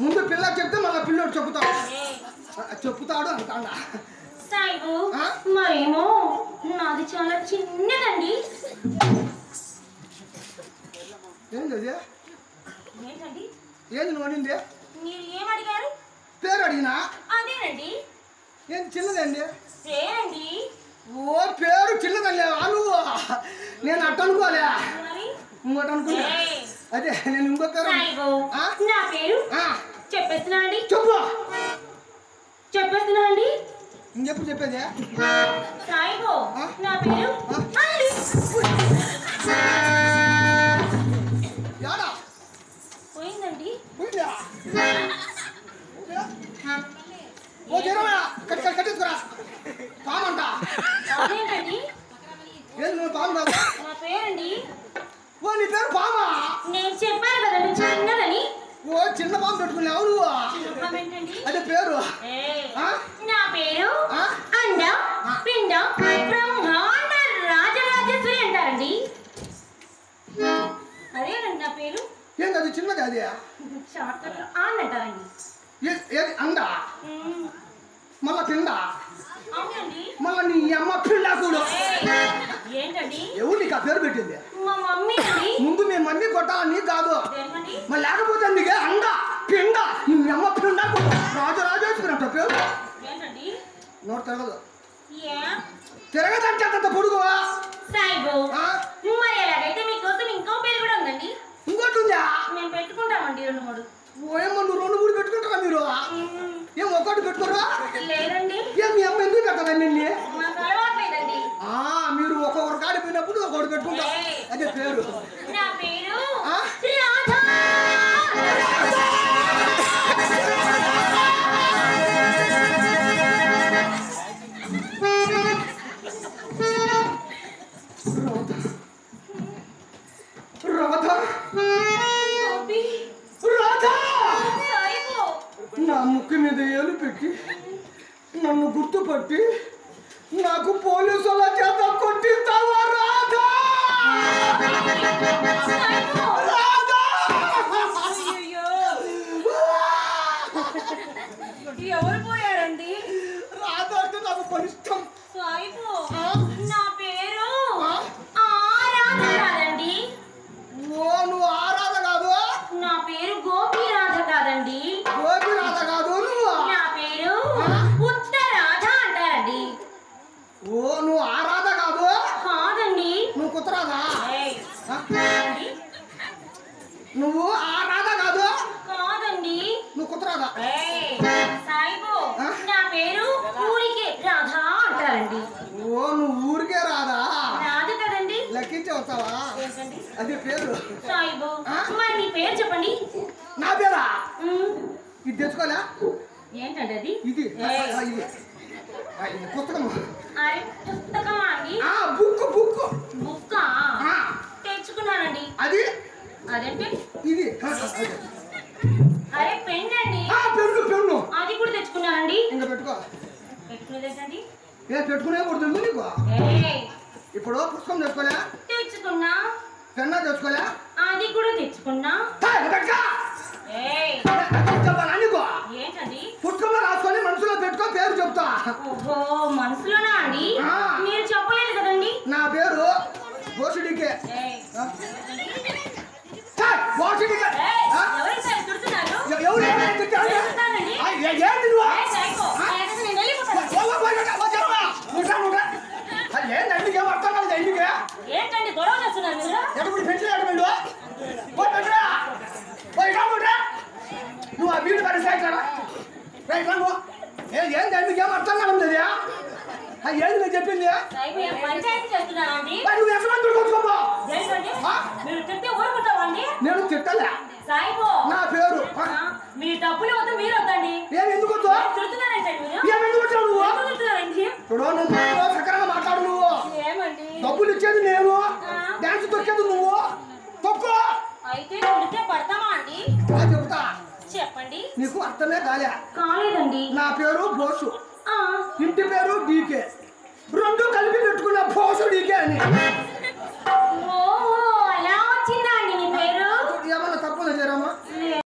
ముందు పిల్ల చెప్తే మళ్ళీ పిల్లోడు చెప్పుతాడు అంటాడా సాయిబు మరేమో నాది చాలా చిన్నదండి. ఏంటది? ఏంటండి? ఏది నువ్వు అనింది? మీరు ఏమడిగారు? పేరు అడిగినా? అదేనండి. ఏంటి చిన్నదండి? పేరండి. ఓ పేరు చిన్నదండి. నువ్వు నేను అట్ట అనుకోలే, ఇంకోటి అనుకున్నా. అదే నేను ఇంకొక నా పేరు చెప్పేస్తున్నా అండి. చెప్పు. చెప్పేస్తున్నా అండి. ఇంకెప్పుడు చెప్పేది? సాయిబు నా పేరు పోయిందండి. కట్టేసుకురా పామంట. అదేంటండి? ఏది నువ్వు పాము కాదు? నా పేరండి. ఓ నీ పేరు పామా? నేను చెప్పాను కదండి చిన్నదని. ఓ చిన్న పాము పెట్టుకున్నావు నువ్వు? అదే పేరు? నా పేరు అండ పిండ బ్రహ్మాండ రాజరాజేశ్వరి అంటారండి. అదేనండి నా పేరు. ఏంటి అది చిన్నది? అది షార్ట్ కట్ ఆన్ అంటారండి. ఏది అండ మళ్ళా పిండ అవునండి. మళ్ళా నీ అమ్మ పిండ కూడా. ఏంటండి? ఎవరు నీకు ఆ పేరు పెట్టింది? మా మమ్మీ అండి. ముందు మీ మమ్మీ కొట్టాలని కాదు, మరి లేకపోతే అందుకే అండ పిండ నీ అమ్మ పిండ రాజరాజేశ్వరి అంట పేరు. ఏంటండి? నోరు తిరగదు. తిరగదంటే అంత పొడుగు. సాయిబు మరి ఎలాగైతే మీకోసం ఇంకో పేరు కూడా ఉందండి. ఇంకోటి ఉందా? మేము పెట్టుకుంటామండి 2-3. ఏమో నువ్వు 2-3 పెట్టుకుంటారా మీరు? ఏం ఒక్కటి పెట్టుకోరా? లేదండి. ఏం మీ అమ్మ ఎందుకు పెడతాదండి? మాకు అలవాట్లేదండి. మీరు ఒక్కొక్కరు కాడి పోయినప్పుడు ఒకటి పెట్టుకుంటా. అదే పేరు. నా పేరు రాధా. నా ముక్కు మీద ఏలు పెట్టి నన్ను గుర్తుపట్టి నాకు పోలీసుల చేత కొట్టిస్తావా రాధా? ఎవరు పోయారండి? రాధా అంటే నాకు పరిష్టం. నా పేరు ఆరాధ కాదండి. ఓ నువ్వు ఆరాధ కాదు? నా పేరు గోపీరాధ కాదండి. గోపీరాధ కాదు. నువ్వు నా పేరు ఉత్తరాధ అంటారండి. ఓ నువ్వు ఆరాధ కాదు? కాదండి. నువ్వు కుత్తరాధా? నువ్వు ఆరాధ కాదు? కాదండి. నువ్వు కుత్తరాధా? సాయిబు నా పేరు ఊరికే రాధా అంటారండి. ఓ నువ్వు ఊరికే రాదా? రాదు కదండి. లెక్కించి వస్తావా? అదే పేరు. సాయిబు మరి నీ పేరు చెప్పండి. నా పేరా? ఇది తెచ్చుకోలే. ఏంటండి అది? ఇది పుస్తకం. అరే పుస్తకమా అండి? బుక్. బుక్క తెచ్చుకున్నానండి. అది అదేంటి? ఇది అరే పెన్ అండి. పెన్ను అది కూడా తెచ్చుకున్నానండి. ఇంకా పెట్టుకో. పెట్టుకునేదేంటండి? పెట్టుకునే కూడా నీకు. ఇప్పుడు పుస్తకం తెచ్చుకోలే? తెచ్చుకున్నా. పెన్నా తెచ్చుకోలే? అది కూడా తెచ్చుకున్నా. ఏంటండి? పుస్తకంలో రాసుకొని మనసులో పెట్టుకో, పేరు చెప్తా. ఓహో మనసులోనా అండి? మీరు చెప్పలేదు కదండి. నా పేరు బోసుడికే. ఏంటండి గొడవ చేస్తున్నారు నువ్వు ఆ బీడు పరిస్థితి ఏంది ఏం అర్థం కాదు. ఏంది నేను చెప్పింది? పంచాయతీ చేస్తున్నానండి. నువ్వు ఎంతమంది కొట్టుకోపో. మీరు తిట్టే ఊరుకుంటామండి. నేను తిట్టలే. సాయిబు నా పేరు. మీ డబ్బులు వద్దు, మీరు వద్దండి. ఏం ఎందుకు తిడుతున్నారంటే మీరు ఏమెందుకు వచ్చావు నువ్వు? తిడుతున్నారండి. నువ్వు సకరంగా మాట్లాడు. నువ్వు ఏమండి డబ్బులు ఇచ్చేది నేను, డాన్స్ తొక్కేది నువ్వు. తొక్కు. అయితే కొడితే పడతామా అండి? చెబుతా. చెప్పండి. నీకు అర్థమే కాలేదండి. నా పేరు బోసు, ఇంటి పేరు డీకే, రెండు కలిపి పెట్టుకున్న బోసు డీకే అని.